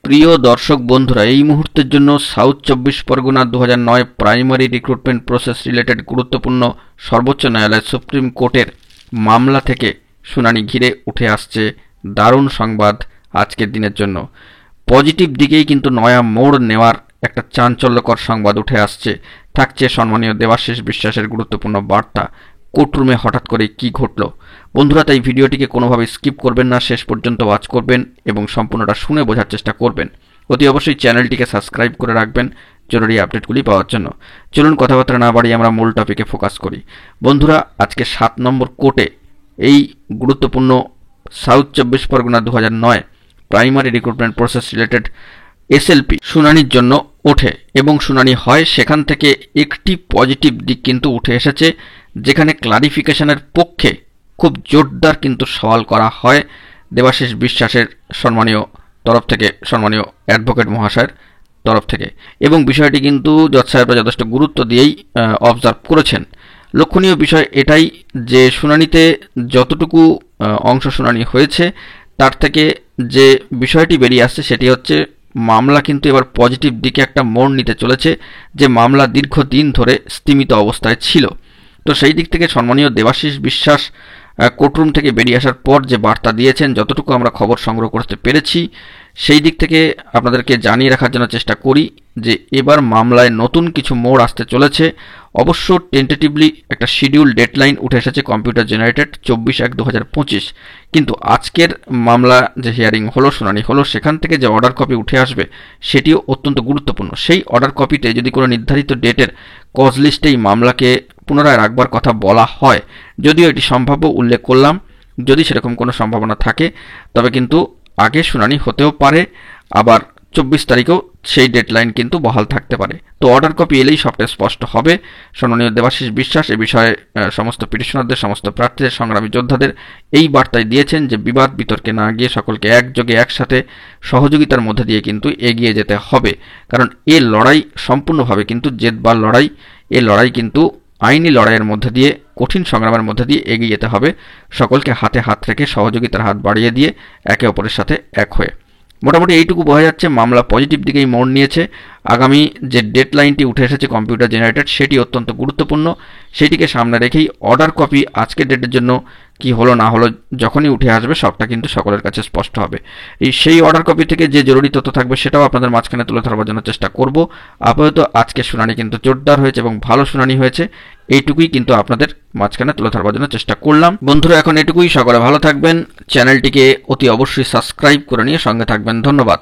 প্রিয় দর্শক বন্ধুরা, এই মুহূর্তের জন্য south 24 Pargana 2009 primary recruitment process related গুরুত্বপূর্ণ সর্বোচ্চ ন্যায়ালয় সুপ্রিম কোর্টের মামলা থেকে শুনানি ঘিরে উঠে আসছে দারুণ সংবাদ। আজকের দিনের জন্য পজিটিভ দিকেই কিন্তু নয়া মোড় নেওয়ার একটা চাঞ্চল্যকর সংবাদ উঠে আসছে। থাকছে সম্মানীয় দেবাশিস বিশ্বাসের গুরুত্বপূর্ণ বার্তা। কোর্টরুমে হঠাৎ করে কি ঘটলো বন্ধুরা, তাই ভিডিওটিকে কোনোভাবে স্কিপ করবেন না, শেষ পর্যন্ত ওয়াচ করবেন এবং সম্পূর্ণটা শুনে বোঝার চেষ্টা করবেন। অতি অবশ্যই চ্যানেলটিকে সাবস্ক্রাইব করে রাখবেন জরুরি আপডেটগুলি পাওয়ার জন্য। চলুন কথাবার্তা না বাড়িয়ে আমরা মূল টপিকে ফোকাস করি। বন্ধুরা, আজকে 7 নম্বর কোর্টে এই গুরুত্বপূর্ণ south 24 Pargana 2009 primary recruitment process related SLP শুনানির জন্য ওঠে এবং শুনানি হয়। সেখান থেকে একটি পজিটিভ দিক কিন্তু উঠে এসেছে, যেখানে ক্লারিফিকেশনের পক্ষে খুব জোরদার কিন্তু সওয়াল করা হয় দেবাশিস বিশ্বাসের সম্মানীয় তরফ থেকে, সম্মানীয় অ্যাডভোকেট মহাশয়ের তরফ থেকে, এবং বিষয়টি কিন্তু জজ সাহেবরা যথেষ্ট গুরুত্ব দিয়েই অবজার্ভ করেছেন। লক্ষণীয় বিষয় এটাই যে শুনানিতে যতটুকু অংশ শুনানি হয়েছে তার থেকে যে বিষয়টি বেরিয়ে আসছে সেটি হচ্ছে মামলা কিন্তু এবার পজিটিভ দিকে একটা মোড় নিতে চলেছে, যে মামলা দীর্ঘদিন ধরে স্তিমিত অবস্থায় ছিল। তো সেই দিক থেকে সম্মানীয় দেবাশিস বিশ্বাস কোর্টরুম থেকে বেরিয়ে আসার পর যে বার্তা দিয়েছেন, যতটুকু আমরা খবর সংগ্রহ করতে পেরেছি সেই দিক থেকে আপনাদেরকে জানিয়ে রাখার জন্য চেষ্টা করি যে এবার মামলায় নতুন কিছু মোড় আসতে চলেছে। অবশ্য টেন্টেটিভলি একটা শিডিউল ডেডলাইন উঠে এসেছে কম্পিউটার জেনারেটেড 24/1/2025, কিন্তু আজকের মামলা যে হিয়ারিং হলো, শুনানি হলো, সেখান থেকে যে অর্ডার কপি উঠে আসবে সেটিও অত্যন্ত গুরুত্বপূর্ণ। সেই অর্ডার কপিতে যদি কোনো নির্ধারিত ডেটের কজ লিস্টেই মামলাকে পুনরায় রাখবার কথা বলা হয়, যদিও এটি সম্ভাব্য উল্লেখ করলাম, যদি সেরকম কোনো সম্ভাবনা থাকে তবে কিন্তু আগে শুনানি হতেও পারে, আবার 24 তারিখেও সেই ডেডলাইন কিন্তু বহাল থাকতে পারে। তো অর্ডার কপি এলেই সবটা স্পষ্ট হবে। সম্মানীয় দেবাশিস বিশ্বাস এ বিষয়ে সমস্ত পিটিশনারদের, সমস্ত প্রার্থীদের, সংগ্রামী যোদ্ধাদের এই বার্তায় দিয়েছেন যে বিবাদ বিতর্কে না গিয়ে সকলকে একযোগে একসাথে সহযোগিতার মধ্যে দিয়ে কিন্তু এগিয়ে যেতে হবে, কারণ এ লড়াই সম্পূর্ণভাবে কিন্তু জেতবার লড়াই। এ লড়াই কিন্তু আইনি লড়াইয়ের মধ্যে দিয়ে, কঠিন সংগ্রামের মধ্যে দিয়ে এগিয়ে যেতে হবে, সকলকে হাতে হাত রেখে সহযোগিতার হাত বাড়িয়ে দিয়ে একে অপরের সাথে এক হয়ে। মোটামুটি এইটুকু বোঝা যাচ্ছে মামলা পজিটিভ দিকেই মোড় নিয়েছে। আগামী যে ডেডলাইনটি উঠে এসেছে কম্পিউটার জেনারেটেড, সেটি অত্যন্ত গুরুত্বপূর্ণ। সেটিকে সামনে রেখেই অর্ডার কপি আজকের ডেটের জন্য কি হলো না হলো যখনই উঠে আসবে সবটা কিন্তু সকলের কাছে স্পষ্ট হবে। সেই অর্ডার কপি থেকে যে জরুরি তথ্য থাকবে সেটাও আপনাদের মাঝখানে তুলে ধরবার জন্য চেষ্টা করব। আপাতত আজকে শুনানি কিন্তু জোরদার হয়েছে এবং ভালো শুনানি হয়েছে, এইটুকুই কিন্তু আপনাদের মাঝখানে তুলে ধরবার জন্য চেষ্টা করলাম। বন্ধুরা, এখন এটুকুই। সকলে ভালো থাকবেন, চ্যানেলটিকে অতি অবশ্যই সাবস্ক্রাইব করে নিয়ে সঙ্গে থাকবেন। ধন্যবাদ।